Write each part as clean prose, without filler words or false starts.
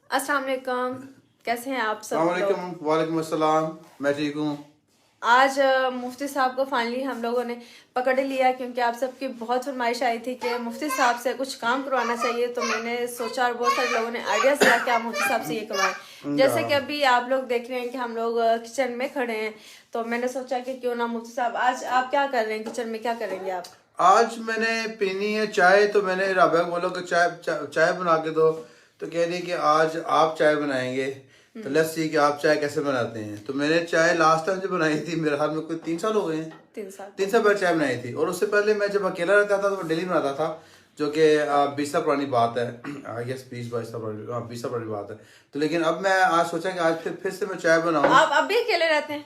अस्सलाम वालेकुम, कैसे हैं आप सब लोग? वालेकुम अस्सलाम, मैं ठीक हूँ। आज मुफ्ती साहब को फाइनली हम लोगों ने पकड़ लिया क्योंकि आप सबकी बहुत फरमाइश आई थी कि मुफ्ती साहब से कुछ काम करवाना चाहिए। तो मैंने सोचा और बहुत सारे लोगों ने आइडिया दिया कि आप मुफ्ती साहब से ये करवाएं। जैसे कि अभी आप लोग देख रहे हैं कि हम लोग किचन में खड़े हैं, तो मैंने सोचा कि क्यों ना मुफ्ती साहब, आज आप क्या कर रहे हैं किचन में, क्या करेंगे आप? आज मैंने पीनी है चाय, तो मैंने राबिया को बोला कि चाय बना के दो, तो कह रही कि आज आप चाय बनाएंगे। तो लेट्स सी कि आप चाय कैसे बनाते हैं। तो मैंने चाय लास्ट टाइम जो बनाई थी, मेरे हाथ में कोई 3 साल हो गए हैं, 3 साल पहले चाय बनाई थी। और उससे पहले मैं जब अकेला रहता था तो मैं डेली बनाता था, जो कि 20 साल पुरानी बात है। आई गेस 20-22 साल पुरानी, 20 साल पुरानी बात है। तो लेकिन अब मैं आज सोचा कि आज फिर से मैं चाय बनाऊँ। आप अभी अकेले रहते हैं?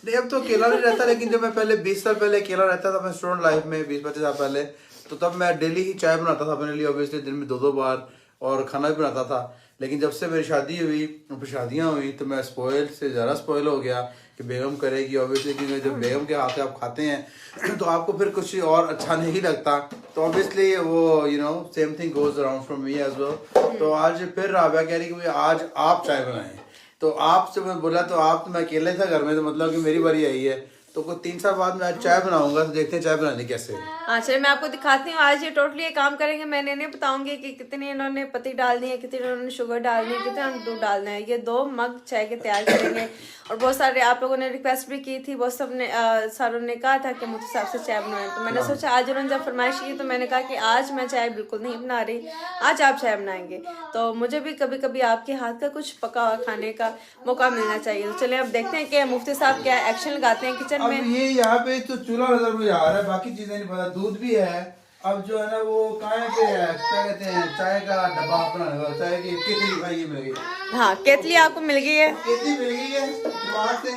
नहीं, अब तो अकेला नहीं रहता, लेकिन जब मैं पहले 20 साल पहले अकेला रहता था, मैं स्टूडेंट लाइफ में 20-25 साल पहले, तो तब मैं डेली ही चाय बनाता था अपने लिए, ऑब्वियसली दिन में 2-2 बार, और खाना भी बनाता था। लेकिन जब से मेरी शादी हुई, फिर शादियाँ हुई, तो मैं स्पॉइल से ज़्यादा स्पॉइल हो गया कि बेगम करेगी ऑब्वियसली, क्योंकि जब बेगम के हाथ से आप खाते हैं तो आपको फिर कुछ और अच्छा नहीं लगता। तो ऑब्वियसली वो same thing goes around from me as well. तो आज फिर राबिया कह रही कि आज आप चाय बनाएं। तो आपसे मैं बोला, तो आप तो मैं अकेले था घर में, तो मतलब कि मेरी बारी आई है। तो कोई 3 साल बाद मैं आज चाय बनाऊंगा, तो देखते हैं चाय बनानी कैसे है। हाँ चलिए, मैं आपको दिखाती हूँ। आज ये टोटली ये काम करेंगे। मैंने इन्हें बताऊंगी कि कितनी इन्होंने पत्ती डालनी है, कितनी इन्होंने शुगर डालनी है, कितना दूध डालना है। ये 2 मग चाय के तैयार करेंगे। और बहुत सारे आप लोगों ने रिक्वेस्ट भी की थी, बहुत सब ने सारों ने कहा था कि मुझे हिसाब से चाय बनवाएं। तो मैंने सोचा आज उन्होंने जब फरमाइश की, तो मैंने कहा कि आज मैं चाय बिल्कुल नहीं बना रही, आज आप चाय बनाएंगे। तो मुझे भी कभी कभी आपके हाथ का कुछ पका हुआ खाने का मौका मिलना चाहिए। तो चलिए अब देखते हैं कि मुफ्ती साहब क्या एक्शन लगाते हैं किचन में। ये यहाँ पे तो चूल्हा नजर मुझे आ रहा है, बाकी चीजें नहीं पता। दूध भी है, अब जो है ना वो कहाँ पे है, क्या कहते हैं, चाय का डब्बा अपना लगा, चाय की केतली भाई ये मिल गई। हाँ, केतली आपको मिल गई है, केतली मिल गई है, दिमाग से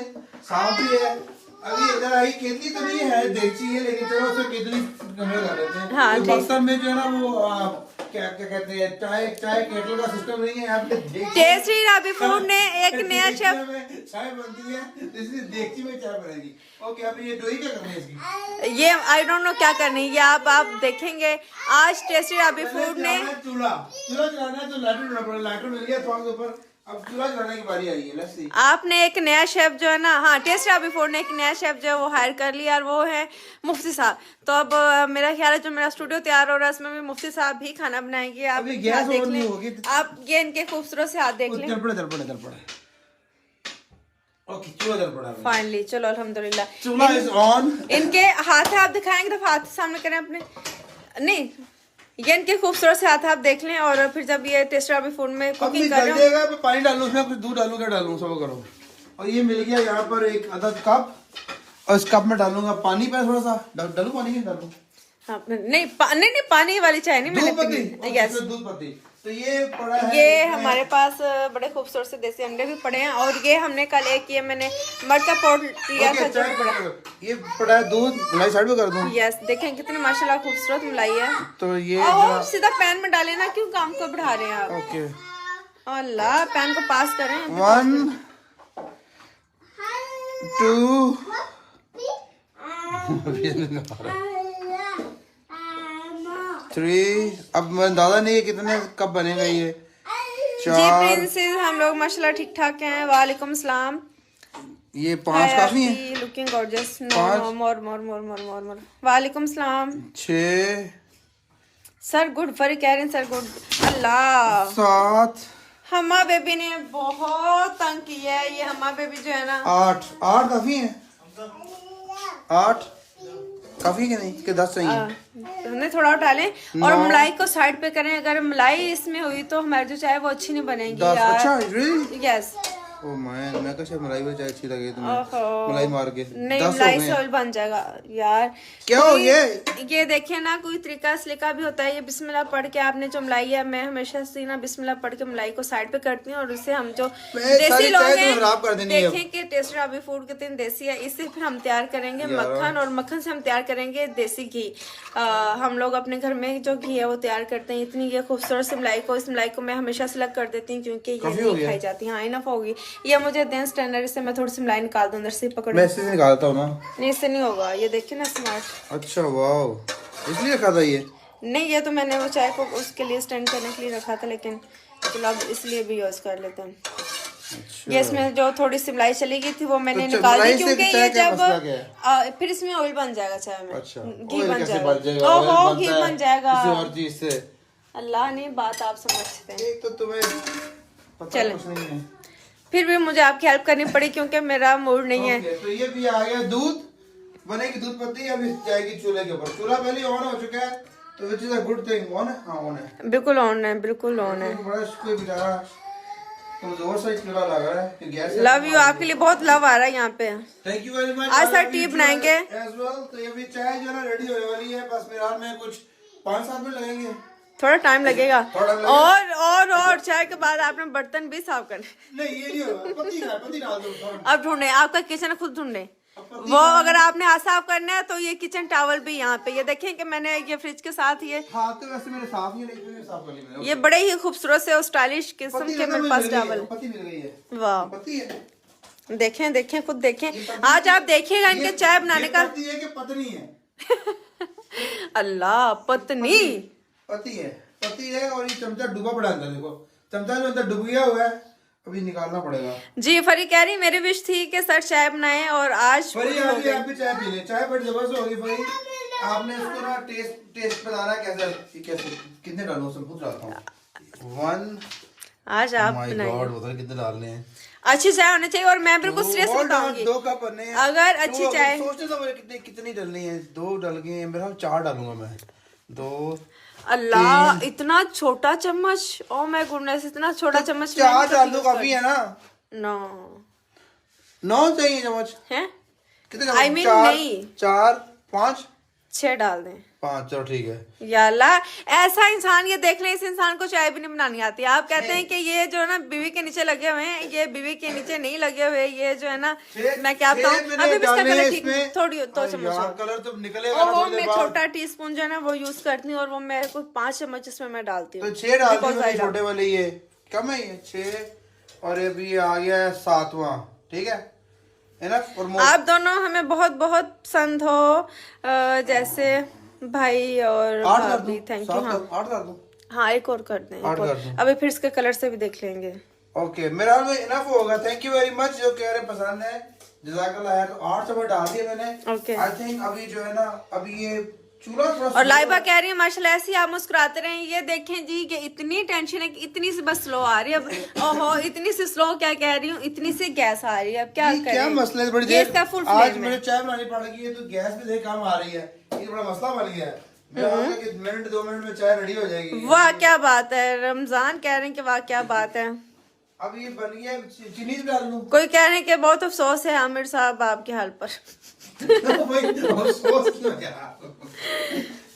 सांप भी है। अभी इधर आई केतली तो नहीं है, देसी है, लेकिन चलो उसे केतली कमरे कर लेते हैं। हाँ, तो बक्सर में जो है ना वो क्या कहते हैं, चाय केटल का सिस्टम नहीं है यहाँ पे। टेस्टी राबी फूड ने एक नया शेफ, चाय बनती है, इसलिए देगची में चाय बनेगी। ओके, अभी ये दोई क्या करनी है इसकी? ये आई डोंट नो क्या करनी है, ये आप देखेंगे। आज टेस्टी राबी फूड ने चूल्हा चलाना है, तो लाइटर मिल गया थोड़ा ऊपर, अब चूल्हा चलाने की बारी आई है। Let's see. आपने एक नया शेफ जो है ना, हाँ टेस्टी राबी फूड ने एक नया शेफ जो है वो हायर कर लिया, और वो है मुफ्ती साहब। तो अब मेरा ख्याल है जो मेरा स्टूडियो तैयार हो रहा है, उसमें भी मुफ्ती साहब भी खाना बनाएंगे। आप गैस देख ऑन नहीं लें, होगी। आप ये इनके खूबसूरत से हाथ देख लें। चल पड़े। ओके, चूल्हा चल पड़ा फाइनली, चलो अल्हम्दुलिल्लाह, चूल्हा इज ऑन। इनके हाथ है, आप दिखाएंगे तो हाथ सामने करें अपने। नहीं, ये इनके खूबसूरत से हाथ आप देख लें। और फिर जब ये टेस्टी राबी फूड में कुकिंग कर रहे हो, मैं पानी डालूं, उसमें कुछ दूध डालूं, क्या डालूं, सब करो। और ये मिल गया यहाँ पर एक आधा कप, और इस कप में डालूंगा पानी पे थोड़ा सा। डालूं पानी नहीं डालूं? हाँ, नहीं पानी वाली चाय नहीं मैंने पी। यस, दूध पत्ती। तो ये पड़ा है, ये हमारे पास बड़े खूबसूरत से देसी अंडे भी पड़े हैं। और ये हमने कल एक ये मैंने मर्द का पॉट लिया था जो बड़ा, ये पड़ा है दूध। मलाई साइड में कर दूं? यस, देखें कितनी माशाल्लाह खूबसूरत मलाई है। तो ये और सीधा पैन में डालें ना, क्यों काम को बढ़ा रहे हैं आप? ओके, अल्लाह, पैन को पास करें। 1 2 3। अब मैं दादा नहीं, कितने कप बनेगा ये? 4। जी प्रिंसेस, हम लोग माशाल्लाह ठीक ठाक हैं। वालेकुम सलाम। ये 5 काफी है। Looking gorgeous. नो मोर। वालेकुम सलाम। 6 सर गुड, वेरी कह रहे हैं सर गुड। अल्लाह, 7। हमा बेबी ने बहुत तंग किया है। ये हमा बेबी जो है ना, 8 काफी है। 8 काफी है, नहीं कि 10 चाहिए? नहीं, थोड़ा और डालें। और मलाई को साइड पे करें। अगर मलाई इसमें हुई तो हमारी जो चाय वो अच्छी नहीं बनेगी यार। अच्छा, really? यस। ओ मैं कैसे मलाई में चाय अच्छी लगी तुम्हें, मलाई मार के? नहीं, मलाई से ऑयल बन जाएगा यार। क्या हो ये देखिए ना, कोई तरीका सलीका भी होता है। ये बिस्मिल्लाह पढ़ के आपने जो मलाई है, मैं हमेशा से ना बिस्मिल्लाह पढ़ के मलाई को साइड पे करती हूँ। और उससे हम जो देसी लोग हैं, देखें कि टेस्टी राबी फूड कितनी देसी है। इससे फिर हम तैयार करेंगे मक्खन, और मक्खन से हम तैयार करेंगे देसी घी। हम लोग अपने घर में जो घी है वो तैयार करते हैं। इतनी ये खूबसूरत सी मलाई को, इस मलाई को मैं हमेशा सेलेक्ट कर देती हूँ क्योंकि ये नहीं खाई जाती। हाँ, इनफ होगी। ये मुझे दें स्टैंडर्ड से, मैं थोड़ी सी मलाई निकाल दूं अंदर से, पकड़। मैं इससे निकालता हूं ना। नहीं, इससे नहीं होगा। ये देखिए ना, स्मार्ट। अच्छा, वाह, इसलिए रखा था ये? नहीं, ये तो मैंने वो चाय को उसके लिए स्टैंड करने के लिए रखा था, लेकिन चलो अब इसलिए भी यूज कर लेते हैं। अच्छा। ये इसमें जो थोड़ी सी मलाई चली गई थी वो मैंने तो निकाल दी, मलाई से क्योंकि चाय ये का जब मसला क्या है? फिर इसमें ऑयल बन जाएगा चाय में। अच्छा, घी ऑयल बन कैसे जाएगा। बन जाएगा? ओहो, ऑयल घी बनता है बन जाएगा किसी और चीज से। अल्लाह ने बात आप समझते हैं। एक तो तुम्हें पता चलो। कुछ नहीं है। फिर भी मुझे आपकी हेल्प करनी पड़ी क्योंकि मेरा मूड नहीं है। ओके, तो ये भी आ गया दूध, बनेगी दूध पत्ती, अभी जाएगी चूल्हे के ऊपर। चूल्हा पहले ऑन हो चुका है, तो which is a good thing. On है? हाँ ऑन है, बिल्कुल ऑन है, बिल्कुल ऑन है। बड़ा कोई बेचारा कमजोर सा चूल्हा लग रहा है कि गैस। लव यू, आपके लिए बहुत लव आ रहा है यहाँ पे। Thank you very much. आज सर टी बनाएंगे एज वेल। तो ये भी चाय जो है ना रेडी होने वाली है, बस फिलहाल में कुछ 5-7 मिनट लगेंगे। थोड़ा टाइम लगेगा। थोड़ा टाइम लगेगा। और चाय के बाद आपने बर्तन भी साफ करने। नहीं ये नहीं होगा, पत्ती डाल दो थोड़ा। अब ढूंढे, आपका किचन खुद ढूंढे वो। अगर आपने हाथ साफ करना है तो ये किचन टॉवल भी यहाँ पे, ये देखें कि मैंने ये फ्रिज के साथ ये हाँ तो वैसे मैंने साफ ही नहीं, मैंने साफ कर ली मैंने। ये बड़े ही खूबसूरत से और स्टाइलिश किस्म पत्ती के मेरे पास टॉवल। पत्ती मिल गई है। वाह, पत्ती है। देखें देखें खुद देखें। आज आप देखिएगा इनके चाय बनाने का। पत्ती है कि पत्नी है? अल्लाह, पत्नी पत्ती है, पत्ती है। और ये चमचा डूबा पड़ा अंदर, देखो चमचा जो अंदर डूब गया हुआ है, अभी निकालना पड़ेगा। जी फरी कह रही मेरी विश थी कि सर चाय बनाए और आज फरी आप भी चाय पी ले। चाय बड़ी जबरदस्त होगी फरी। आपने इसको ना टेस्ट बताना कैसे कितने डालूं? सब कुछ डालता हूँ। 1 आज आप माय गॉड, बताओ कितने डालने हैं। अच्छी चाय होनी चाहिए और मैं बिल्कुल सीरियस बताऊंगी। 2 कप बनने हैं। अगर अच्छी चाय सोचते तो मुझे कितनी डालनी है। 2 डल गए, मेरा 4 डालूंगा मैं। 2 अल्लाह, इतना छोटा चम्मच। ओ माय गुडनेस, इतना छोटा चम्मच। 4 डाल दो, काफी है ना? 9 चाहिए चम्मच है? कितने? I mean नहीं। 4 5 6 डाल दें। 5, चलो ठीक है। या अल्लाह, ऐसा इंसान, ये देख लें इस इंसान को चाय भी नहीं बनानी आती। आप कहते हैं कि ये जो है ना बीवी के नीचे लगे हुए हैं, ये बीवी के नीचे नहीं लगे हुए। ये जो है ना, मैं क्या बताऊं, अभी भी इसका कलर ठीक नहीं, थोड़ी तो चम्मच कलर तो निकलेगा। वो मैं छोटा टीस्पून जो है ना वो यूज करती हूँ और वो मेरे को 5 चम्मच इसमें मैं डालती हूँ। तो 6 डालती हूँ छोटे वाले। ये कम है, ये 6 और ये भी आ गया है 7वां। ठीक है ना? और आप दोनों हमें बहुत बहुत पसंद हो, जैसे भाई और भाभी। Thank you. हाँ 8 कर दूं? हाँ, एक और कर दें, 8 कर दूं? अभी फिर इसके कलर से भी देख लेंगे। ओके, मेरा में इनफ होगा। Thank you very much. जो कह रहे पसंद है, जज़ाकल्लाह है। तो 8 चम्मच डाल दिए मैंने। ओके। आई थिंक अभी जो है ना, अभी ये चूल्हा थोड़ा और लाइबा कह रही है माशाल्लाह ऐसे ही आप मुस्कुराते रहें। ये देखें जी कि इतनी टेंशन है कि इतनी सी बस स्लो आ रही है। अब ओहो, इतनी सी स्लो क्या कह रही हूँ, इतनी सी गैस आ रही है। अब क्या करें? क्या मसला है? बड़ी ये इसका फुल आज फ्लेम मेरे है। चाय बनानी पड़ेगी, ये तो गैस भी देख कम आ रही है। ये बड़ा मसला बन गया है। मेरा मतलब कि मिनट 2 मिनट में चाय रेडी हो जाएगी। वाह क्या बात है। रमजान कह रहे हैं कि वाह क्या बात है। अब ये बन गया, चीनी भी डाल दूं? कोई कह रहे हैं कि बहुत अफसोस है आमिर साहब आपके हाल पर। भाई अफसोस क्यों यार?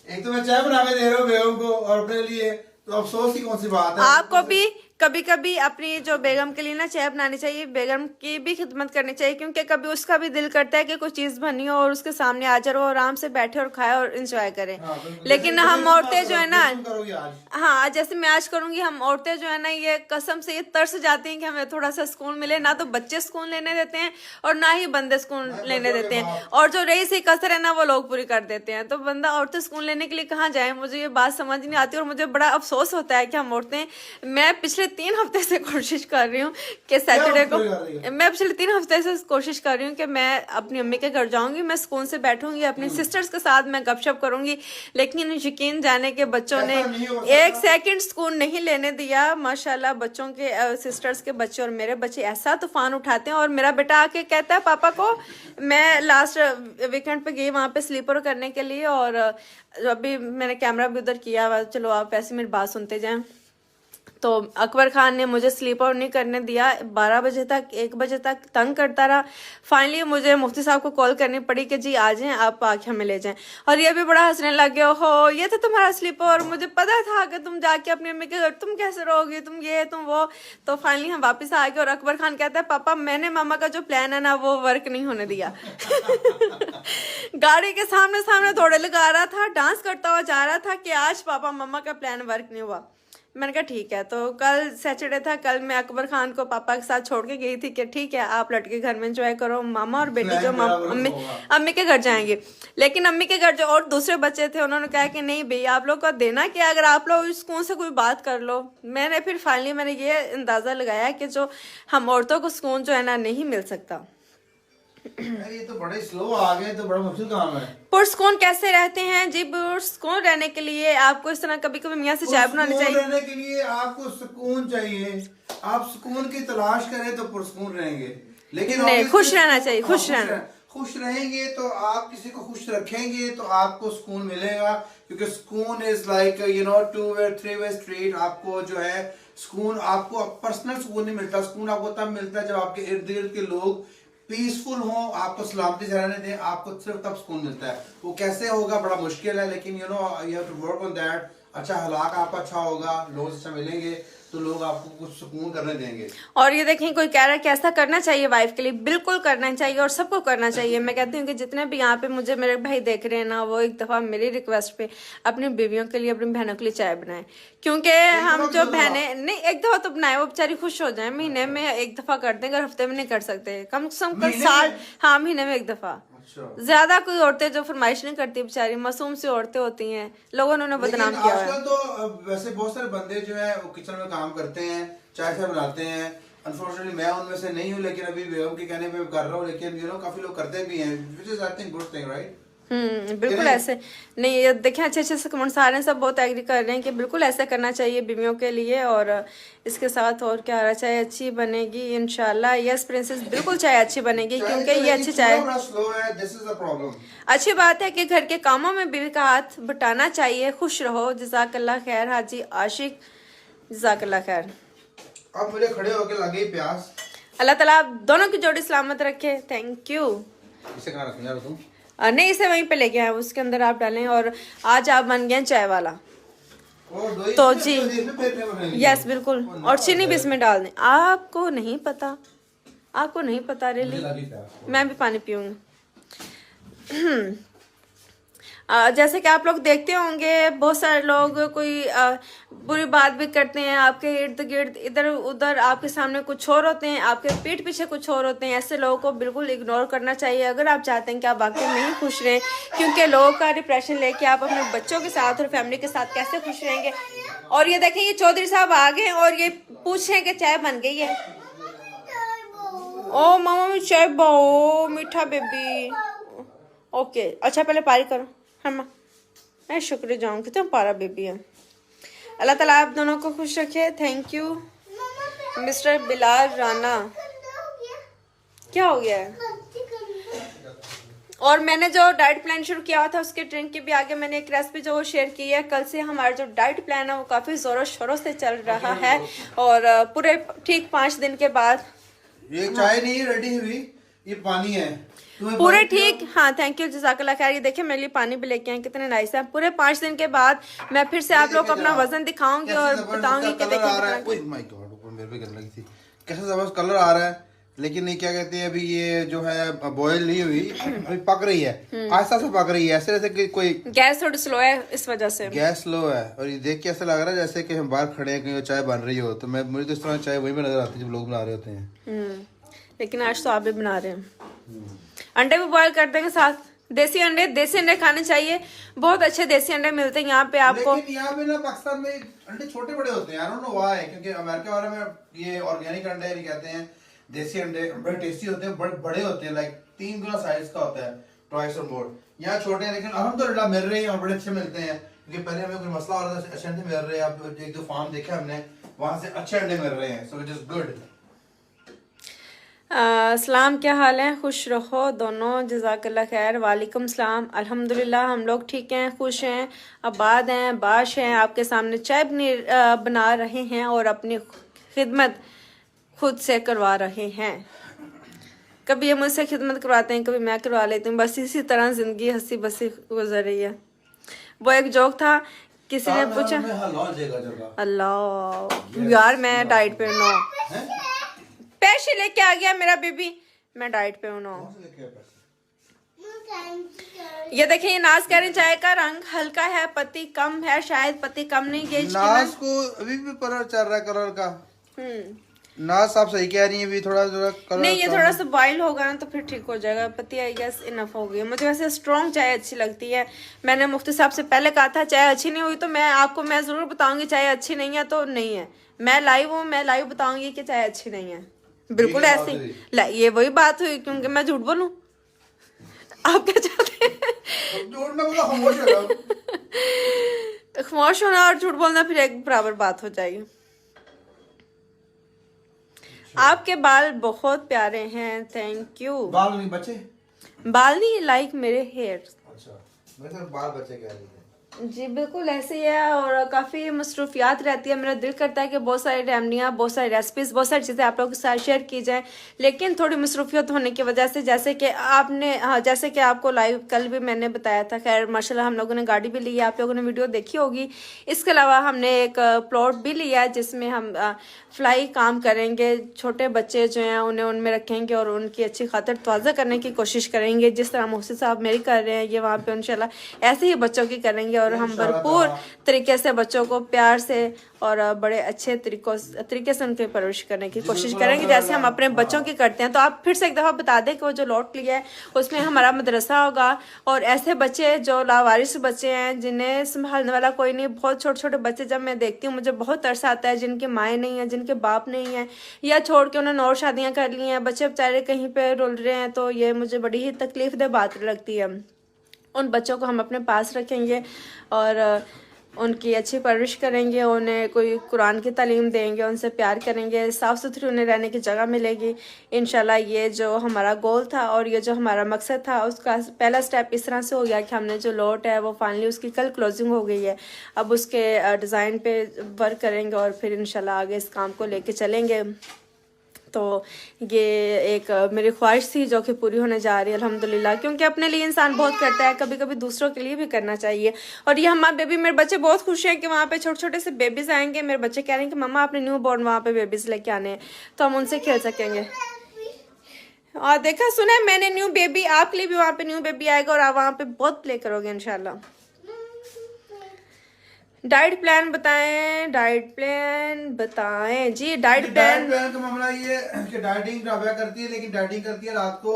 एक तो मैं चाय बना के दे रहा हूँ बेगम को और अपने लिए, तो अफसोस की कौन सी बात है? आपको भी कभी कभी अपनी जो बेगम के लिए ना चाय बनानी चाहिए, बेगम की भी खिदमत करनी चाहिए, क्योंकि कभी उसका भी दिल करता है कि कुछ चीज बनी हो और उसके सामने आ जाए, आराम से बैठे और खाए और एंजॉय करें। लेकिन हम औरतें जो है ना, हाँ जैसे मैं आज करूंगी, हम औरतें जो है ना ये कसम से ये तरस जाती हैं कि हमें थोड़ा सा सुकून मिले। ना तो बच्चे सुकून लेने देते हैं और ना ही बंदे सुकून लेने देते हैं, और जो रही सी कसर है ना वो लोग पूरी कर देते हैं। तो बंदा औरतें सुकून लेने के लिए कहाँ जाए? मुझे ये बात समझ नहीं आती और मुझे बड़ा अफसोस होता है कि हम औरतें, मैं पिछले 3 हफ्ते से कोशिश कर रही हूँ कि सैटरडे को, मैं पिछले 3 हफ्ते से कोशिश कर रही हूँ कि मैं अपनी अम्मी के घर जाऊंगी, मैं सुकून से बैठूंगी, अपनी सिस्टर्स के साथ मैं गपशप करूंगी। लेकिन यकीन जाने के बच्चों ने 1 सेकंड सुकून नहीं लेने दिया। माशाल्लाह बच्चों के, सिस्टर्स के बच्चे और मेरे बच्चे ऐसा तूफान उठाते हैं। और मेरा बेटा आके कहता है पापा को, मैं लास्ट वीकेंड पे गई वहां पे स्लीपर करने के लिए, और अभी मैंने कैमरा भी उधर किया। चलो आप ऐसे मेरी बात सुनते जाएं। तो अकबर खान ने मुझे स्लीप आउट नहीं करने दिया, 12 बजे तक 1 बजे तक तंग करता रहा। फाइनली मुझे मुफ्ती साहब को कॉल करनी पड़ी कि जी आ जाएं, आप आके हमें ले जाएं। और ये भी बड़ा हंसने लग गया, हो ये था तुम्हारा स्लीप और मुझे पता था कि तुम जाके अपनी अम्मी के घर, तुम कैसे रहोगी, तुम ये तुम वो। तो फाइनली हम वापस आ गए और अकबर खान कहता है पापा मैंने मामा का जो प्लान है ना वो वर्क नहीं होने दिया। गाड़ी के सामने सामने दौड़े लगा रहा था, डांस करता हुआ जा रहा था कि आज पापा मम्मा का प्लान वर्क नहीं हुआ। मैंने कहा ठीक है। तो कल सैटरडे था, कल मैं अकबर खान को पापा के साथ छोड़ के गई थी कि ठीक है आप लड़के घर में एंजॉय करो, मामा और बेटी जो अम्मी के घर जाएंगे। लेकिन अम्मी के घर जो और दूसरे बच्चे थे उन्होंने कहा कि नहीं भैया आप लोग को देना क्या, अगर आप लोग सुकून से कोई बात कर लो। मैंने फिर फाइनली मैंने ये अंदाजा लगाया कि जो हम औरतों को सुकून जो है ना नहीं मिल सकता। ये तो बड़े स्लो आ गए, तो बड़ा मुश्किल काम है। पुरस्कून कैसे रहते हैं जी? पुरस्कून रहने के लिए आपको इस तरह कभी कभी मियाँ से चाय बनानी चाहिए। रहने के लिए आपको सुकून चाहिए, आप सुकून की तलाश करें तो पुरस्कून रहेंगे। लेकिन नहीं, खुश रहना चाहिए, खुश रहेंगे तो आप किसी को खुश रखेंगे तो आपको सुकून मिलेगा, क्योंकि सुकून is like you know 2-way 3-way street. आपको जो है सुकून, आपको पर्सनल सुकून नहीं मिलता। सुकून आपको तब मिलता है जब आपके इर्द गिर्द के लोग पीसफुल हो, आपको सलामती से रहने दें, आपको सिर्फ तब सुकून मिलता है। वो कैसे होगा बड़ा मुश्किल है, लेकिन you know you have to work on that. अच्छा हलाक आपका अच्छा होगा, लोग अच्छा मिलेंगे तो लोग आपको कुछ सुकून करने देंगे। और ये देखें कोई कह रहा है कि ऐसा करना चाहिए वाइफ के लिए, बिल्कुल करना चाहिए और सबको करना चाहिए। मैं कहती हूँ कि जितने भी यहाँ पे मुझे मेरे भाई देख रहे हैं ना, वो एक दफा मेरी रिक्वेस्ट पे अपनी बीवियों के लिए, अपनी बहनों के लिए चाय बनाए। क्योंकि हम जो बहनें नहीं एक दफा तो बनाए, वो बेचारी खुश हो जाए। महीने में एक दफा कर दें, अगर हफ्ते में नहीं कर सकते कम से कम साल, हाँ महीने में एक दफा। ज्यादा कोई औरतें जो फरमाइश नहीं करती, बेचारी मासूम सी औरतें होती हैं, लोगों ने उन्हें बदनाम किया है। आजकल तो वैसे बहुत सारे बंदे जो है वो किचन में काम करते हैं, चाय बनाते हैं। अनफॉर्चुनेटली मैं उनमें से नहीं हूँ, लेकिन अभी बेगम के कहने पे कर रहा हूँ। लेकिन यू नो काफी लोग करते भी हैं, which is I think good thing, right? बिल्कुल ऐसे नहीं, ये देखें अच्छे अच्छे से कमेंट्स आ रहे हैं, सब बहुत एग्री कर रहे हैं कि बिल्कुल ऐसा करना चाहिए बीवियों के लिए। और इसके साथ और क्या रहा, चाय अच्छी बनेगी इंशाल्लाह। यस प्रिंसेस, बिल्कुल चाय अच्छी बनेगी क्योंकि ये अच्छी चाय अच्छी बात है कि घर के कामों में बीवी का हाथ बटाना चाहिए। खुश रहो, जज़ाकल्लाह खैर हाजी आशिक, जज़ाकल्लाह खैर। अब मुझे खड़े होके लगे प्यास। अल्लाह ताला आप दोनों की जोड़ी सलामत रखे। Thank you. इसे कहाँ रखूं यार तुम? नहीं, इसे वहीं पे लेके आए, उसके अंदर आप डालें। और आज आप बन गए चाय वाला। तो जी यस बिल्कुल, और चीनी भी इसमें डाल दें। आपको नहीं पता, आपको नहीं पता रियली। मैं भी पानी पीऊंगी। जैसे कि आप लोग देखते होंगे बहुत सारे लोग कोई बुरी बात भी करते हैं आपके इर्द गिर्द, इधर उधर आपके सामने कुछ और होते हैं, आपके पीठ पीछे कुछ और होते हैं। ऐसे लोगों को बिल्कुल इग्नोर करना चाहिए अगर आप चाहते हैं कि आप वाकई में ही खुश रहें। क्योंकि लोगों का डिप्रेशन लेके आप अपने बच्चों के साथ और फैमिली के साथ कैसे खुश रहेंगे। और ये देखें ये चौधरी साहब आ गए और ये पूछ रहे हैं कि चाय बन गई है। ओ मामा में चाय बहु मीठा बेबी। ओके अच्छा पहले पारी करो। हाँ माँ मैं शुक्र जाऊँ कि तुम पारा बेबी है। अल्लाह ताला आप दोनों को खुश रखे। Thank you mister Bilal Rana. क्या हो गया है? और मैंने जो डाइट प्लान शुरू किया था उसके ड्रिंक के भी आगे मैंने एक रेसिपी जो शेयर की है। कल से हमारा जो डाइट प्लान है वो काफ़ी ज़ोरों शोरों से चल रहा है और पूरे ठीक 5 दिन के बाद। ये चाय नहीं रेडी हुई, ये पानी है पूरे ठीक। हाँ थैंक यू जज़ाकल्लाह खैर। ये देखिए मेरे लिए पानी भी लेके आए, कितने नाइस है। पूरे 5 दिन के बाद मैं फिर से आप लोग को अपना वजन दिखाऊंगी और बताऊंगी कि देखिए माय गॉड ऊपर मेरे पे करने लगी थी। कैसा जबरदस्त कलर आ रहा है, लेकिन ये क्या कहते हैं अभी ये जो है बॉयल नहीं हुई, अभी पक रही है, आहिस्ता से पक रही है। ऐसे जैसे कि कोई गैस थोड़ी स्लो है, इस वजह से गैस स्लो है। और ये देख के ऐसा लग रहा है जैसे कि हम बाहर खड़े हैं कहीं चाय बन रही हो। तो मैं मुझे तो इस तरह चाय वहीं पे नजर आती है जब लोग बना रहे होते हैं। लेकिन आज तो आप भी बना रहे हैं। अंडे भी बॉयल कर देंगे साथ। देसी अंडे खाने चाहिए, बहुत अच्छे देसी अंडे मिलते हैं यहाँ पे आपको। लेकिन यहाँ पे ना पाकिस्तान में अंडे छोटे बड़े होते हैं, आई डोंट नो व्हाई। क्योंकि अमेरिका वाले में ये ऑर्गेनिक अंडे नहीं कहते हैं, देसी अंडे बड़े टेस्टी होते हैं, बड़े होते हैं, लाइक 3 गुना साइज का होता है, ट्वाइस और मोर। यहाँ छोटे हैं लेकिन अल्हम्दुलिल्लाह मिल रहे हैं और बड़े अच्छे मिलते हैं। क्योंकि पहले हमें कोई मसला हो रहा था, अच्छे अंडे मिल रहे हैं। अब 1-2 फार्म देखे हमने, वहां से अच्छे अंडे मिल रहे हैं, सो इट इज गुड। सलाम, क्या हाल है? खुश रहो दोनों, जज़ाकल्लाह खैर। वालेकुम सलाम। अल्हम्दुलिल्लाह हम लोग ठीक हैं, खुश हैं, आबाद हैं, बाश हैं। आपके सामने चाय बना रहे हैं और अपनी खिदमत खुद से करवा रहे हैं। कभी ये मुझसे खिदमत करवाते हैं, कभी मैं करवा लेती हूँ। बस इसी तरह जिंदगी हंसी बसी गुजर रही है। वो एक जोक था, किसी ने पूछा अल्लाह यार मैं डाइट पे हूँ, पैसे लेके आ गया मेरा बेबी, मैं डाइट पे हूँ। ये देखिए, ये नाज कह रही हैं, चाय का रंग हल्का है, पत्ती कम है, शायद पत्ती कम नहीं गई। नाज को अभी भी कलर चल रहा है, कलर का। नाज आप सही कह रही हैं, भी थोड़ा थोड़ा कलर नहीं, ये थोड़ा सा बॉईल होगा ना तो फिर ठीक हो जाएगा। पत्ती आई गेस इनफ हो गई। मुझे वैसे स्ट्रॉन्ग चाय अच्छी लगती है। मैंने मुफ्ती साहब से पहले कहा था चाय अच्छी नहीं हुई तो मैं जरूर बताऊंगी चाय अच्छी नहीं है तो नहीं है। मैं लाइव बताऊंगी कि चाय अच्छी नहीं है, बिल्कुल ऐसी। ये वही बात हुई, क्योंकि मैं झूठ बोलूं? आप क्या चाहते हैं? झूठ में बोला, खामोश होना और झूठ बोलना फिर एक बराबर बात हो जाएगी। आपके बाल बहुत प्यारे हैं, थैंक यू। बाल नहीं बचे? बाल नहीं, लाइक मेरे हेयर। अच्छा, मैं तो बाल बचे कह रही है। जी बिल्कुल ऐसे ही है, और काफ़ी मसरूफियात रहती है। मेरा दिल करता है कि बहुत सारी रेमडियाँ, बहुत सारी रेसिपीज़, बहुत सारी चीज़ें आप लोगों के साथ शेयर की जाए, लेकिन थोड़ी मसरूफियत होने की वजह से, जैसे कि आपको लाइव कल भी मैंने बताया था। खैर माशाल्लाह हम लोगों ने गाड़ी भी ली है, आप लोगों ने वीडियो देखी होगी। इसके अलावा हमने एक प्लॉट भी लिया है जिसमें हम फ्लाई काम करेंगे। छोटे बच्चे जो हैं उन्हें उनमें रखेंगे और उनकी अच्छी खातिर तवाज़ा करने की कोशिश करेंगे, जिस तरह मोहसिन साहब मेरी कर रहे हैं। ये वहाँ पे इंशाल्लाह ऐसे ही बच्चों की करेंगे, और हम भरपूर तरीके से बच्चों को प्यार से और बड़े अच्छे तरीके से उनकी परवरिश करने की कोशिश करेंगे, जैसे हम अपने बच्चों की करते हैं। तो आप फिर से एक दफ़ा बता दें कि वो जो लॉट लिया है उसमें हमारा मदरसा होगा, और ऐसे बच्चे जो लावारिस बच्चे हैं, जिन्हें संभालने वाला कोई नहीं। बहुत छोटे छोटे बच्चे जब मैं देखती हूँ मुझे बहुत तरस आता है, जिनके माएँ नहीं हैं, जिनके बाप नहीं है, या छोड़ के उन्होंने और शादियाँ कर ली हैं, बच्चे बेचारे कहीं पर रुल रहे हैं। तो ये मुझे बड़ी ही तकलीफ दह बात लगती है। उन बच्चों को हम अपने पास रखेंगे और उनकी अच्छी परवरिश करेंगे, उन्हें कोई कुरान की तालीम देंगे, उनसे प्यार करेंगे, साफ़ सुथरी उन्हें रहने की जगह मिलेगी इंशाल्लाह। ये जो हमारा गोल था और ये जो हमारा मकसद था, उसका पहला स्टेप इस तरह से हो गया कि हमने जो लॉट है वो फाइनली उसकी कल क्लोजिंग हो गई है। अब उसके डिज़ाइन पे वर्क करेंगे और फिर इंशाल्लाह आगे इस काम को लेके चलेंगे। तो ये एक मेरी ख्वाहिश थी जो कि पूरी होने जा रही है अल्हम्दुलिल्लाह, क्योंकि अपने लिए इंसान बहुत करता है, कभी कभी दूसरों के लिए भी करना चाहिए। और ये हमारे बेबी, मेरे बच्चे बहुत खुश हैं कि वहाँ पे छोटे छोटे से बेबीज़ आएंगे। मेरे बच्चे कह रहे हैं कि मम्मा आपने न्यू बॉर्न वहाँ पे बेबीज़ लेके आने हैं, तो हम उनसे खेल सकेंगे। और देखा सुना है मैंने, न्यू बेबी आपके लिए भी वहाँ पे न्यू बेबी आएगा और आप वहाँ पे बहुत प्ले करोगे इंशाल्लाह। डाइट प्लान बताएं, डाइट प्लान बताएं जी। डाइट प्लान का मामला ये कि डाइटिंग राबिया करती है, लेकिन डाइटिंग करती है रात को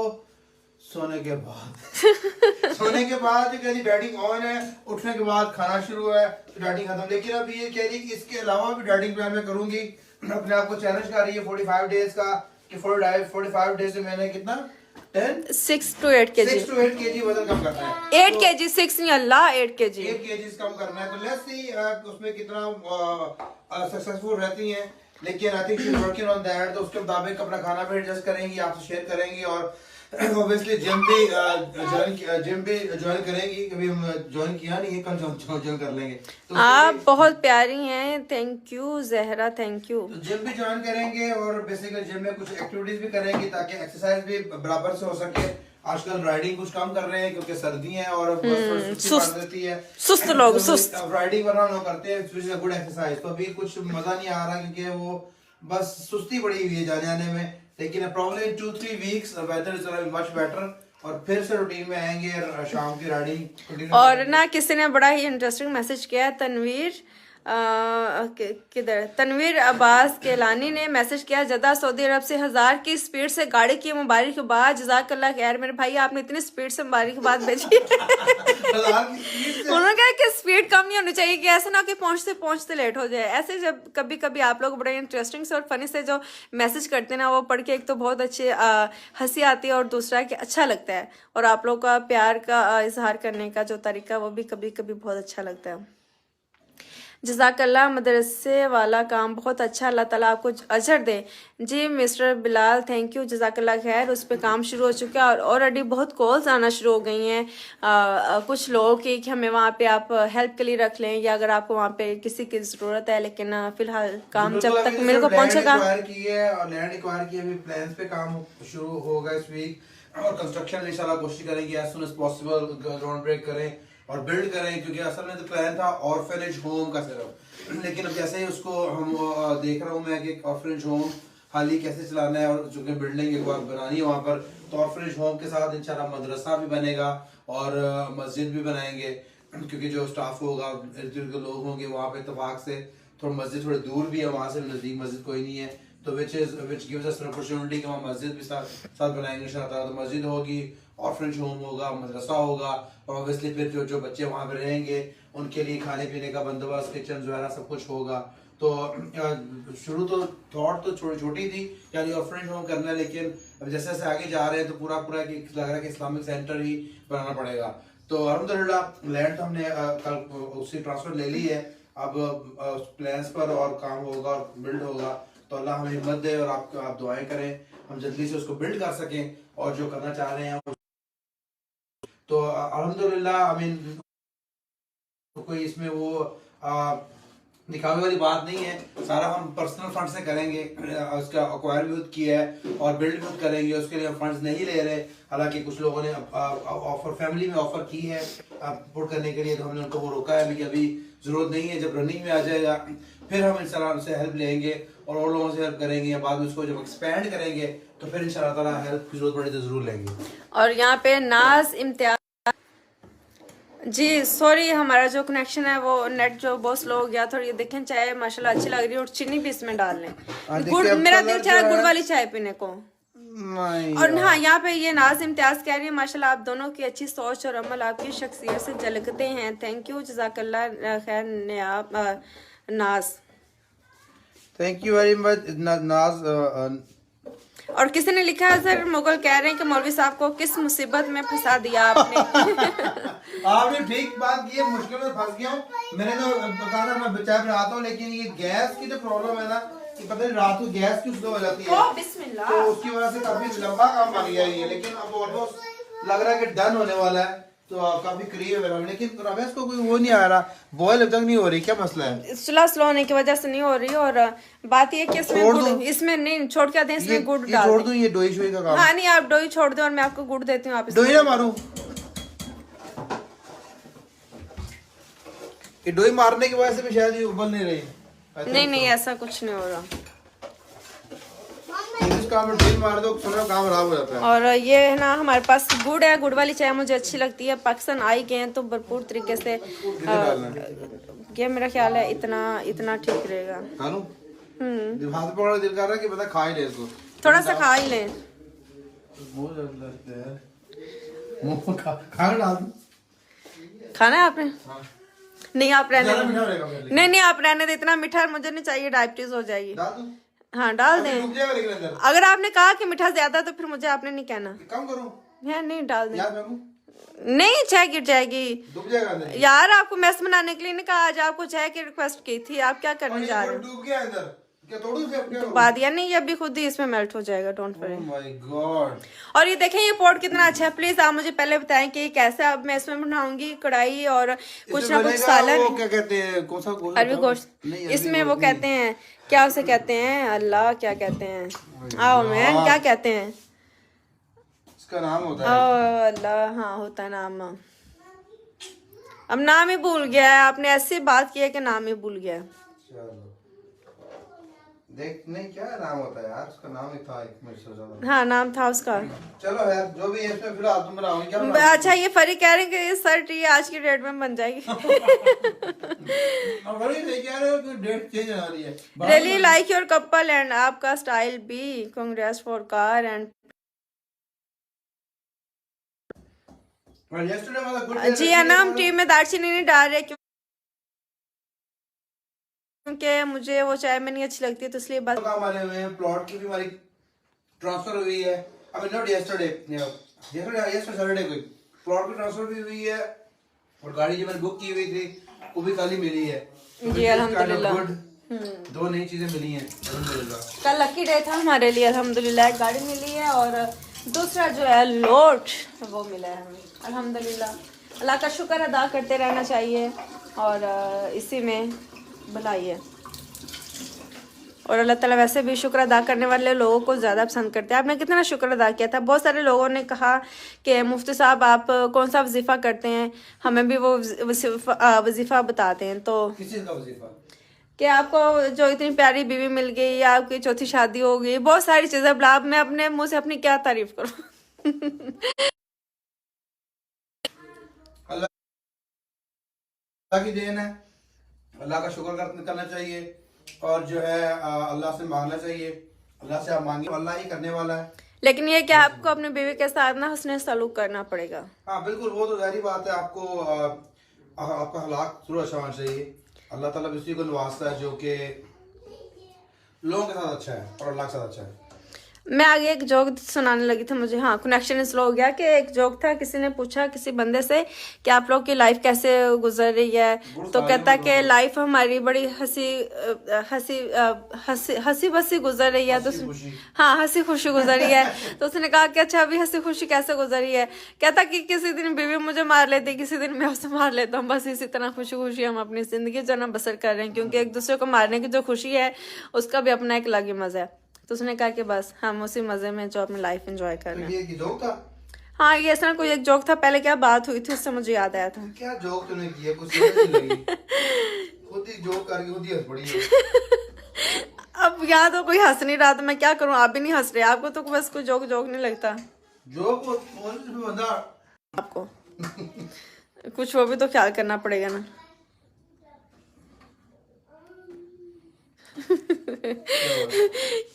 सोने के बाद। सोने के बाद जो कहती डाइटिंग ऑन है, उठने के बाद खाना शुरू है तो डाइटिंग खत्म। लेकिन अभी ये कह रही कि इसके अलावा भी डाइटिंग प्लान में करूंगी। अपने आप को चैलेंज कर रही है 45 डेज का, कि 45 डेज में मैंने कितना 6 to 8 kg वजन कम करना है। 8 kg 6 नहीं अल्लाह 8 kg 8 kg कम करना है। तो लेट्स सी उसमें कितना सक्सेसफुल रहती हैं। लेकिन I think she is working on that. तो उसके मुताबिक अपना खाना भी एडजस्ट करेंगी, आपसे शेयर करेंगी, और ऑब्वियसली जिम भी ज्वाइन करेंगी। कभी हम ज्वाइन किया नहीं है, कल ज्वाइन कर लेंगे। तो आप बहुत प्यारी हैं, thank you Zahra, thank you. तो जिम भी ज्वाइन करेंगे और बेसिकली जिम में कुछ एक्टिविटीज भी करेंगे ताकि एक्सरसाइज भी बराबर से हो सके। आजकल राइडिंग कुछ कम कर रहे हैं क्योंकि सर्दी है और सुस्त लोग सुस्त राइडिंग वरना लोग करते हैं, गुड एक्सरसाइज। तो अभी कुछ मजा नहीं आ रहा क्योंकि वो बस सुस्ती पड़ी हुई है जाने आने में। लेकिन problem 2-3 weeks weather is much better और फिर से रूटीन में आएंगे शाम की राइडिंग। और ना किसी ने बड़ा ही इंटरेस्टिंग मैसेज किया, किधर तनवीर अब्बास केलानी ने मैसेज किया, जद्दा सऊदी अरब से 1000 की स्पीड से गाड़ी की मुबारकबाद। जज़ाकल्लाह खैर मेरे भाई, आपने इतनी स्पीड से मुबारकबाद भेजी। उन्होंने कहा कि स्पीड कम नहीं होनी चाहिए, कि ऐसा ना कि पहुंचते पहुंचते लेट हो जाए। ऐसे जब कभी कभी आप लोग बड़े इंटरेस्टिंग से और फनी से जो मैसेज करते हैं ना, वो पढ़ के एक तो बहुत अच्छी हंसी आती है और दूसरा कि अच्छा लगता है। और आप लोग का प्यार का इजहार करने का जो तरीका वो भी कभी कभी बहुत अच्छा लगता है। जज़ाकल्लाह, मदरसे वाला काम बहुत अच्छा, अल्लाह ताला आपको अजर दे। जी मिस्टर बिलाल थैंक यू, जज़ाकल्लाह खैर। उस पर काम शुरू हो चुका है और ऑलरेडी बहुत कॉल्स आना शुरू हो गई हैं कुछ लोगों की कि हमें वहाँ पे आप हेल्प के लिए रख लें, या अगर आपको वहाँ पे किसी की ज़रूरत है। लेकिन फ़िलहाल काम जब तक मेरे को पहुँचेगा। लैंड एक्वायर की अभी प्लान्स पे काम शुरू होगा इस वीक और कंस्ट्रक्शन इंशाल्लाह कोशिश करेंगे as soon as possible ground break करें और बिल्ड करें, क्योंकि असल में तो प्लान था ऑर्फेनेज होम का सिर्फ। लेकिन अब जैसे ही उसको हम देख रहा हूँ मैं कि ऑर्फेनेज होम हाल ही कैसे चलाना है और चूंकि बिल्डिंग एक बार बनानी है वहाँ पर, तो ऑर्फनेज होम के साथ इंशाल्लाह मदरसा भी बनेगा और मस्जिद भी बनाएंगे, क्योंकि जो स्टाफ होगा, इर्द गिर्द के लोग होंगे, वहाँ पे इत्तेफाक से थोड़ा मस्जिद थोड़ी दूर भी है, वहाँ से नज़दीक मस्जिद कोई नहीं है, तो विच गिव्स अस अपॉर्चुनिटी कि वहाँ मस्जिद भी साथ बनाएंगे इंशाल्लाह। तो मस्जिद होगी, ऑर्फनेज होम होगा, मदरसा होगा, और ऑब्वियसली फिर जो बच्चे वहाँ पे रहेंगे उनके लिए खाने पीने का बंदोबस्त, किचन वगैरह सब कुछ होगा। तो शुरू तो थॉट तो छोटी थी यानी ऑर्फनेज होम करना है, लेकिन अब जैसे जैसे आगे जा रहे हैं तो पूरा लग रहा है कि इस्लामिक सेंटर ही बनाना पड़ेगा। तो अल्हम्दुलिल्लाह लैंड तो हमने कल उसकी ट्रांसफर ले ली है, अब प्लान्स पर और काम होगा और बिल्ड होगा। तो अल्लाह हमें हिम्मत दे और आप दुआएं करें हम जल्दी से उसको बिल्ड कर सकें और जो करना चाह रहे हैं। तो अल्हम्दुलिल्लाह आई मीन कोई इसमें वो दिखावे वाली बात नहीं है, सारा हम पर्सनल फंड से करेंगे। उसका अक्वायर भी किया है और बिल्ड भी करेंगे, उसके लिए हम फंड्स नहीं ले रहे। हालांकि कुछ लोगों ने ऑफर फैमिली में ऑफर की है पुट करने के लिए, तो हमने उनको वो रोका है कि अभी जरूरत नहीं है, जब रनिंग में आ जाएगा फिर हम इंशाल्लाह उनसे हेल्प लेंगे और लोगों से हेल्प करेंगे। बाद में उसको जब एक्सपेंड करेंगे तो फिर इंशाल्लाह ताला हेल्प की जरूरत पड़े तो जरूर लेंगे। और यहाँ पे नाज इम्तियाज जी, सॉरी हमारा जो कनेक्शन है वो नेट जो बहुत स्लो हो गया थोड़ी। देखें चाय माशाल्लाह अच्छी लग रही है और चीनी भी इसमें डाल लें, गुड़ मेरा दिल चाह रहा गुड़ वाली चाय पीने को। और हाँ, यहाँ पे ये नाज इम्तियाज कह रही है माशाल्लाह आप दोनों की अच्छी सोच और अमल आपकी शख्सियत से झलकते हैं। थैंक यू, जज़ाकल्लाह खैर नाज, थैंक यू वेरी मच नाज। और किसी ने लिखा है सर मुगल कह रहे हैं कि मौलवी साहब को किस मुसीबत में फंसा दिया आपने। आपने ठीक बात की है, मुश्किल में फंस गया हूँ। मैंने तो बताया था मैं चाय बनाता हूँ, लेकिन ये गैस की जो प्रॉब्लम है ना कि पता नहीं रात को गैस क्यों स्लो हो जाती है, बिस्मिल्लाह, तो उसकी वजह से काफी लंबा काम बन गया ये। लेकिन अब ऑलमोस्ट लग रहा है कि डन होने वाला है, तो काफी करीब है। लेकिन रमेश को कोई वो नहीं आ रहा, बॉयल अब तक नहीं हो रही, क्या मसला है? चूल्हा स्लो होने की वजह से नहीं हो रही। और बात ये कि इसमें गुड़, इसमें नहीं छोड़ के आते हैं, इसमें गुड़ डाल छोड़ दूं ये डोई शोई का काम? हाँ नहीं, आप डोई छोड़ दो और मैं आपको गुड़ देती हूँ। आप डोई ना मारूं? ये डोई मारने की वजह से भी शायद ये उबल नहीं रही। नहीं ऐसा कुछ नहीं हो रहा। काम मार दो, काम खराब हो जाता है। और ये है ना हमारे पास गुड़ है, गुड़ वाली चाय मुझे अच्छी लगती है। पाकिस्तान आई गए हैं तो भरपूर तरीके से ये मेरा ख्याल है इतना ठीक रहेगा। हाथ पकड़ दिल कर रहा है कि पता खा ही ले इसको, थोड़ा सा खा ही लें। खाना है आपने? हाँ। नहीं आप रहने नहीं आप रहने दे, इतना मीठा मुझे नहीं चाहिए, डायबिटीज हो जाएगी। हाँ डाल दें। अगर आपने कहा कि मीठा ज्यादा तो फिर मुझे आपने नहीं कहना। कम करूं? यार नहीं डाल दें। नहीं चाय गिर जाएगी यार, आपको मैस बनाने के लिए नहीं कहा, आज आपको चाय की रिक्वेस्ट की थी, आप क्या करने जा रहे हो? तो बात यार नहीं, ये अभी खुद ही इसमें मेल्ट हो जाएगा, don't worry. Oh my God. और ये देखें ये पॉट कितना अच्छा है। प्लीज आप मुझे पहले बताएं कि कैसा, अब मैं इसमें बनाऊंगी कढ़ाई और कुछ ना कुछ सालन, क्या कहते हैं, कौन सा गोश्त? अरबी गोश्त। इसमें वो कहते हैं, क्या उसे कहते हैं, अल्लाह क्या कहते हैं, आओ मैन क्या कहते हैं, इसका नाम होता है अल्लाह, हाँ होता है नाम, अब नाम ही भूल गया है। आपने ऐसी बात की है कि नाम ही भूल गया है। देख नहीं क्या नाम होता है यार, उसका नाम ही था एक मेरे से ज्यादा। हाँ नाम था उसका। चलो यार जो भी है, इसमें फिलहाल तुम बनाओगे क्या? अच्छा ये फरी कह रहे हैं कि ये शर्ट ये आज की डेट में बन जाएगी। डेट चेंज हो रही है। Really like your couple and आपका स्टाइल बी, कांग्रेस फॉर कार एंड जी है ना। हम टीम में दालचीनी नहीं डाल रहे क्योंकि मुझे वो चाय में नहीं अच्छी लगती, तो इसलिए बस काम आने हुए हैं। प्लॉट की भी हमारी ट्रांसफर हुई है, I mean not yesterday, Saturday को प्लॉट की ट्रांसफर भी हुई है और गाड़ी जो मैंने बुक की हुई थी वो भी कल ही मिली है जी अल्हम्दुलिल्लाह। 2 नई चीजें मिली हैं अल्हम्दुलिल्लाह। कल लकी डे था हमारे लिए, अल्हम्दुलिल्लाह एक गाड़ी मिली है और दूसरा जो है लोट वो मिला है हमें, अल्हम्दुलिल्लाह। अल्लाह का शुक्र अदा करते रहना चाहिए और इसी में भलाई है। और अल्लाह ताला वैसे भी शुक्र अदा करने वाले लोगों को ज़्यादा पसंद करते हैं। आपने कितना शुक्र अदा किया था। बहुत सारे लोगों ने कहा कि मुफ्ती साहब आप कौन सा वजीफ़ा करते हैं, हमें भी वो वजीफ़ा बताते हैं। तो किस चीज़ का वजीफ़ा? कि आपको जो इतनी प्यारी बीवी मिल गई, आपकी चौथी शादी हो गई, बहुत सारी चीज़ें। अब मैं अपने मुंह से अपनी क्या तारीफ करूँ। अल्लाह की देन है, अल्लाह का शुक्र करना चाहिए और जो है अल्लाह से मांगना चाहिए। अल्लाह से आप मांगे, अल्लाह ही करने वाला है। लेकिन ये क्या आपको अपनी बीवी के साथ ना हुस्न सलूक करना पड़ेगा। हाँ बिल्कुल, वो तो जाहिर बात है, आपको आपका हलाक जरूर अच्छा होना चाहिए। अल्लाह ताला भी उसी को नवाजता है जो कि लोगों के साथ अच्छा है और अल्लाह के साथ अच्छा है। मैं आगे एक जोक सुनाने लगी थी मुझे, हाँ कनेक्शन स्लो हो गया कि एक जोक था, किसी ने पूछा किसी बंदे से कि आप लोग की लाइफ कैसे गुजर रही है, तो कहता कि लाइफ हमारी बड़ी हंसी बसी गुजर रही है। तो हाँ हंसी खुशी गुजर रही है। तो उसने कहा कि अच्छा अभी हंसी खुशी कैसे गुजर रही है? कहता कि किसी दिन बीवी मुझे मार लेती, किसी दिन मैं उसे मार लेता हूँ, बस इसी तरह खुशी खुशी हम अपनी जिंदगी जो ना बसर कर रहे हैं, क्योंकि एक दूसरे को मारने की जो खुशी है उसका भी अपना एक अलग ही मजा है। तो उसने कहा कि बस हम उसी मजे में जो अपनी लाइफ एंजॉय कर रहे हैं। ये जोक था? हाँ ये ऐसा कोई एक जोक था, पहले क्या बात हुई थी उससे मुझे याद आया था। क्या जोक तूने किया, कुछ समझ नहीं लगी। खुद ही जोक करके खुद ही हंस पड़ी है। अब यहाँ तो कोई हंस नहीं रहा, तो मैं क्या करूँ, आप भी नहीं हंस रहे, आपको तो बस कोई जोक नहीं लगता। जोक बंदा आपको कुछ वो भी तो ख्याल करना पड़ेगा ना।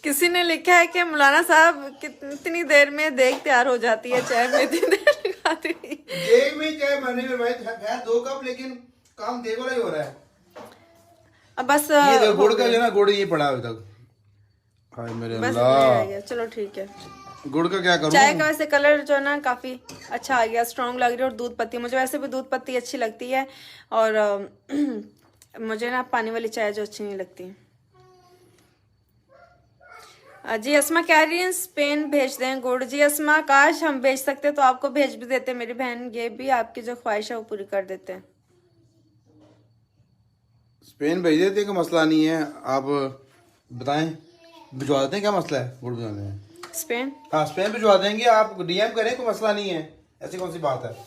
किसी ने लिखा है कि मौलाना साहब कितनी देर में देख तैयार हो जाती है, चाय में इतनी देर लगाती है। देख में चाय बने में भाई है 2 कप, लेकिन काम देख वाला ही हो रहा है। अब बस ये देखो गुड़ का जो ना, गुड़ ये पड़ा अभी तक। हाय मेरे अल्लाह, चलो ठीक है। गुड़ का क्या करूं? चाय का वैसे कलर जो है ना काफी अच्छा आ गया, स्ट्रॉन्ग लग रही है। और दूध पत्ती, मुझे वैसे भी दूध पत्ती अच्छी लगती है, और मुझे ना पानी वाली चाय जो अच्छी नहीं लगती। जी अस्मा कह रही है स्पेन भेज दें गुड़। जी अस्मा काश हम भेज सकते तो आपको भेज भी देते मेरी बहन, ये भी आपकी जो ख्वाहिश है वो पूरी कर देते हैं। स्पेन भेज देते हैं, मसला नहीं है। आप बताएं, भिजवा देते हैं, क्या मसला है गुड़ भिजवाने में? स्पेन, हाँ स्पेन भिजवा देंगे, आप डीएम करें, कोई मसला नहीं है, ऐसी कौन सी बात है।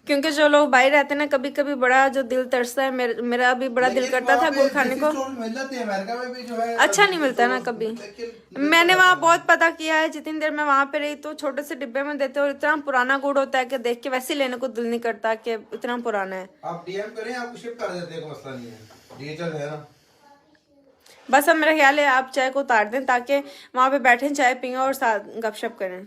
क्योंकि जो लोग बाहर रहते हैं ना, कभी कभी बड़ा जो दिल तरसता है, मेरा भी बड़ा दिल करता था गुड़ खाने को। मिल जाते हैं अमेरिका में भी, जो है अच्छा नहीं मिलता ना कभी। मैंने वहाँ बहुत पता किया है, जितनी देर मैं वहाँ पे रही, तो छोटे से डिब्बे में देते और इतना पुराना गुड़ होता है कि देख के वैसे लेने को दिल नहीं करता कि इतना पुराना है। आप डीएम करें, आपको शिफ्ट कर देते हैं, कोई मसला नहीं है, डिजिटल है ना। बस अब मेरा ख्याल है आप चाय को उतार दें ताकि वहाँ पे बैठे चाय पिए और साथ गपशप करें।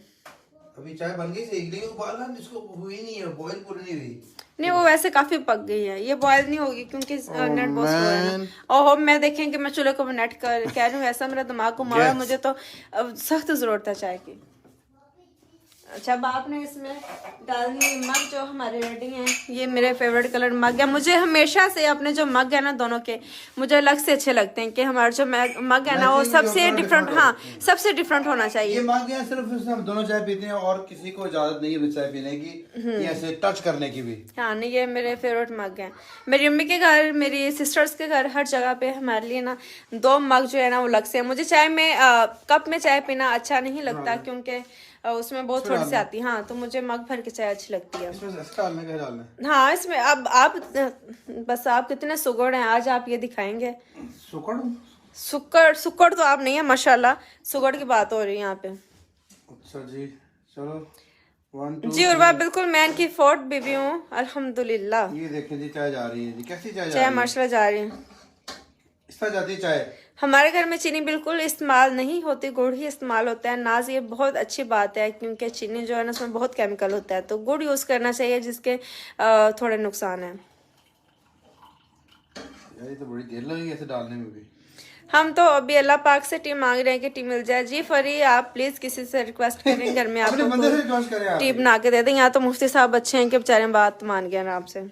अभी चाय बन गई, सेक ली, उबालना इसको हुई नहीं है, बॉईल पूरी नहीं हुई। नहीं वो वैसे काफी पक गई है, ये बॉयल नहीं होगी क्योंकि नेट बहुत स्लो है ना। और मैं देखें कि मैं चूल्हे को नेट कर कह रही हूँ, ऐसा मेरा दिमाग को मारा, मुझे तो सख्त जरूरत है चाय की। अच्छा अब आपने इसमें डालनी मग जो हमारे रेडी हैं, ये मेरे फेवरेट कलर मग है। मुझे हमेशा से अपने जो मग है ना दोनों के, मुझे अलग से अच्छे लगते हैं कि हमारे जो मग है ना वो सबसे डिफरेंट, हाँ सबसे डिफरेंट होना चाहिए। ये मग है सिर्फ इसमें हम दोनों चाय पीते हैं और किसी को इजाजत नहीं है चाय पीने की, ऐसे टच करने की भी। हाँ नहीं ये मेरे फेवरेट मग हैं। मेरी अम्मी के घर, मेरी सिस्टर्स के घर, हर जगह पे हमारे लिए ना 2 मग जो है ना वो अलग से है। मुझे चाय में कप में चाय पीना अच्छा नहीं लगता, क्योंकि उसमें बहुत थोड़ी सी आती है। हाँ तो मुझे मग भर के चाय अच्छी लगती है। इसमें डालने का डालना। हाँ इसमें अब आप बस आप कितने सुगड़ हैं आज, आप ये दिखाएंगे। सुकड़ तो आप नहीं है माशाल्लाह, सुगड़ की बात हो रही है यहाँ पे। अच्छा जी चलो 1 2 जी उर्वा बिल्कुल मैं इनकी 4th बीवी हूँ अल्हम्दुलिल्लाह। ये देखें जी चाय जा रही है जी, कैसी चाय जा चाय रही है? माशाल्लाह जा रही है। इस तरह जाती है चाय। हमारे घर में चीनी बिल्कुल इस्तेमाल नहीं होती, गुड़ ही इस्तेमाल होता है। नाज ये बहुत अच्छी बात है, क्योंकि चीनी जो है ना उसमें बहुत केमिकल होता है, तो गुड़ यूज़ करना चाहिए जिसके थोड़े नुकसान हैं। ये तो बड़ी देर लगी ऐसे डालने में भी। हम तो अभी अल्लाह पाक से टी मांग रहे हैं कि टी मिल जाए। जी फरी आप प्लीज किसी से रिक्वेस्ट करें घर में आपको टी बना के दे दें। यहाँ तो मुफ्ती साहब अच्छे हैं कि बेचारे बात मान गए ना आपसे।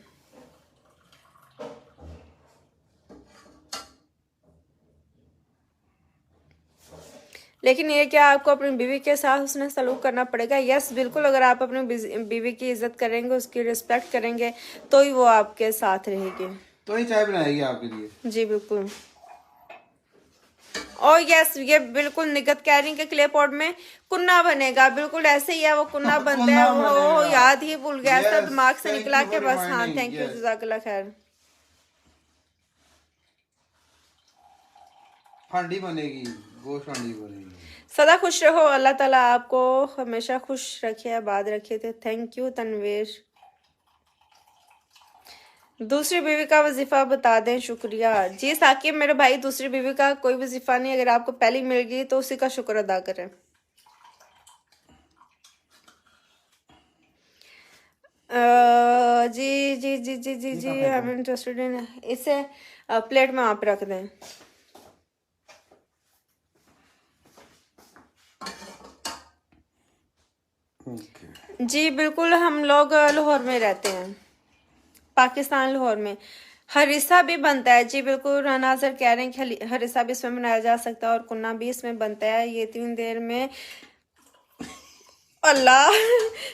लेकिन ये क्या आपको अपनी बीवी के साथ उसने सलूक करना पड़ेगा। यस बिल्कुल, अगर आप अपनी बीवी की इज्जत करेंगे, उसकी रिस्पेक्ट करेंगे, तो ही वो आपके साथ रहेगी, तो ही चाय बनाएगी आपके लिए। जी बिल्कुल। और यस ये बिल्कुल निगत कह रही कि क्ले पॉट में कुन्ना बनेगा, बिल्कुल ऐसे ही है वो कुन्ना बनता है। वो याद ही भूल गया, ऐसा दिमाग से निकला के बस। हाँ थैंक यू जज़ाकल्लाह खैर। हांडी बनेगी, गोश्त हांडी बनेगी। सदा खुश रहो, अल्लाह ताला आपको हमेशा खुश रखे, आबाद रखे। थे थैंक यू तनवीर। दूसरी बीवी का वजीफा बता दें, शुक्रिया जी साकिब मेरे भाई। दूसरी बीवी का कोई वजीफा नहीं, अगर आपको पहली मिल गई तो उसी का शुक्र अदा करें। जी जी जी जी जी जी आई एम इंटरेस्टेड इन, इसे प्लेट में आप रख दें। जी बिल्कुल, हम लोग लाहौर में रहते हैं, पाकिस्तान लाहौर में। हरिसा भी बनता है जी बिल्कुल, नाजर कह रहे हैं कि हरिसा भी इसमें बनाया जा सकता है और कुन्ना भी इसमें बनता है। ये 3 देर में अल्लाह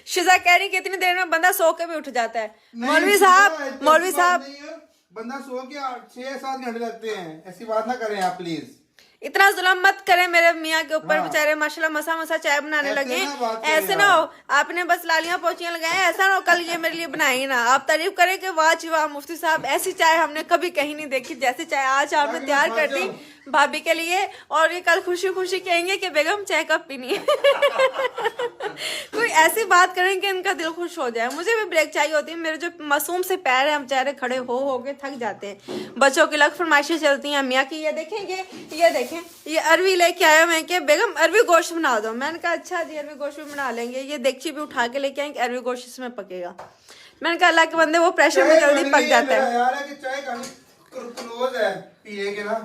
शिजा कह रही कि इतनी देर में बंदा सो के भी उठ जाता है। मौलवी साहब, मौलवी साहब, बंदा सो के 6-7 घंटे लगते हैं, ऐसी बात ना करें आप प्लीज। इतना जुल्म मत करें मेरे मियाँ के ऊपर। बेचारे माशाल्लाह मसा मसा चाय बनाने लगे। ऐसे ना हो आपने बस लालियां पोचियां लगाए, ऐसा ना हो कल ये मेरे लिए बनाई ना। आप तारीफ करें कि वाह जी वाह मुफ्ती साहब, ऐसी चाय हमने कभी कहीं नहीं देखी जैसी चाय आज आपने तैयार कर दी भाभी के लिए। और ये कल खुशी खुशी कहेंगे कि बेगम चाय कब पीनी है। कोई ऐसी बात करें कि इनका दिल खुश हो जाए। मुझे भी ब्रेक चाहिए होती है। मेरे जो मासूम से पैर हैं बेचारे खड़े हो के थक जाते हैं। बच्चों की अलग फरमाइशें चलती हैं मियाँ की। ये देखेंगे, ये देखें, ये अरवी लेके आया मैं कि बेगम अरवी गोश्त बना दो। मैंने कहा अच्छा जी अरवी गोश्त भी बना लेंगे। ये देगची भी उठा के लेके आए कि अरवी गोश्त इसमें पकेगा। मैंने कहा अल्लाह के बंदे वो प्रेशर में जल्दी पक जाता है। यार है कि चाय क्लोज है पिए के ना।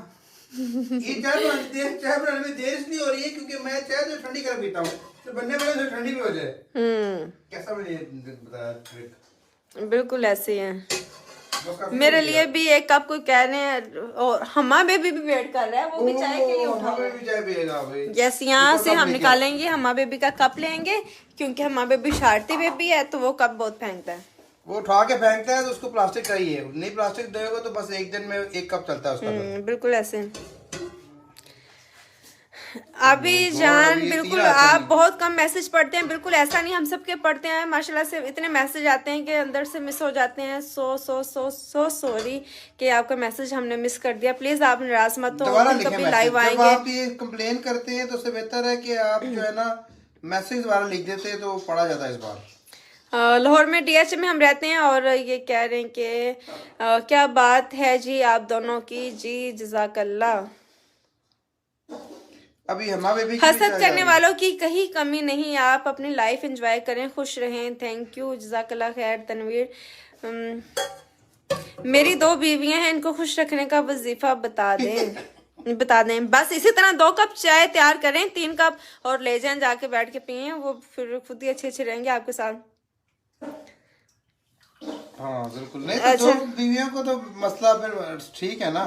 ये चाय बनाने में देर इसलिए हो रही है क्योंकि मैं चाय जो ठंडी कर पीता हूँ तो बनने वाले तो ठंडी भी हो जाए। कैसा मैंने बताया ट्रिक? बिल्कुल ऐसे ही है। मेरे लिए भी एक कप कोई कह रहे हैं और हमा बेबी भी वेट कर रहा है, वो भी चाय के लिए उठा हुआ है। जैसे यहाँ से हम निकालेंगे हमा बेबी का कप लेंगे क्योंकि हमा बेबी शरारती बेबी है तो वो कप बहुत फेंकता है। वो उठा के फेंकता है तो उसको प्लास्टिक चाहिए। नहीं प्लास्टिक देगा तो बस एक दिन में 1 कप चलता है उसका। बिल्कुल ऐसे। अभी जान बिल्कुल आप बहुत कम मैसेज पढ़ते हैं। बिल्कुल ऐसा नहीं, हम सबके पढ़ते हैं माशाल्लाह से। इतने मैसेज आते हैं कि अंदर से मिस हो जाते हैं। सो सॉरी कि आपका मैसेज हमने मिस कर दिया। प्लीज आप नाराज मत हो, कभी लाइव आएंगे। आप ये कंप्लेन करते हैं तो उससे बेहतर है कि आप जो है ना मैसेज दोबारा लिख देते हैं तो पढ़ा जाता है। इस बार लाहौर में DH में हम रहते हैं और ये कह रहे हैं कि क्या बात है जी आप दोनों की। जी जज़ाकल्लाह। अभी हमारे भी हसद करने वालों की कहीं कमी नहीं। आप अपनी लाइफ एंजॉय करें, खुश रहें। थैंक यू जज़ाकल्लाह खैर तनवीर। मेरी 2 बीवियां हैं, इनको खुश रखने का वजीफा बता दें। बस इसी तरह 2 कप चाय तैयार करें, 3 कप और ले जाएं, जाके बैठ के पिए। वो फिर खुद ही अच्छे रहेंगे आपके साथ। हाँ बिल्कुल। नहीं तो अच्छा। 2 बीवियों को तो मसला फिर ठीक है ना।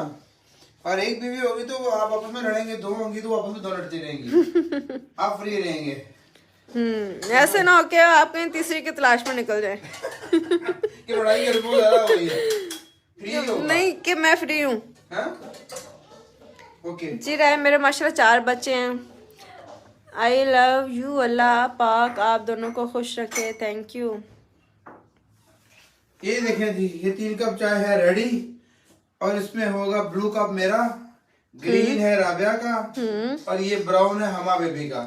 और 1 बीवी होगी तो आप आपस में लड़ेंगे, 2 होंगी तो आपस में 2 लड़ती रहेंगी। आप फ्री रहेंगे। ऐसे ना हो कि आप कहीं तीसरी की तलाश में निकल जाए। कि लड़ाई की रिपोर्ट ज्यादा हो गई है। फ्री होगा नहीं कि मैं फ्री हूँ। ओके जी रहे मेरे माशाल्लाह 4 बच्चे हैं। I love you. अल्लाह पाक आप दोनों को खुश रखे। Thank you. ये देखें जी, ये 3 कप चाय है रेडी और इसमें होगा ब्लू कप मेरा, ग्रीन है राबिया का और ये ब्राउन है हमा बेबी का।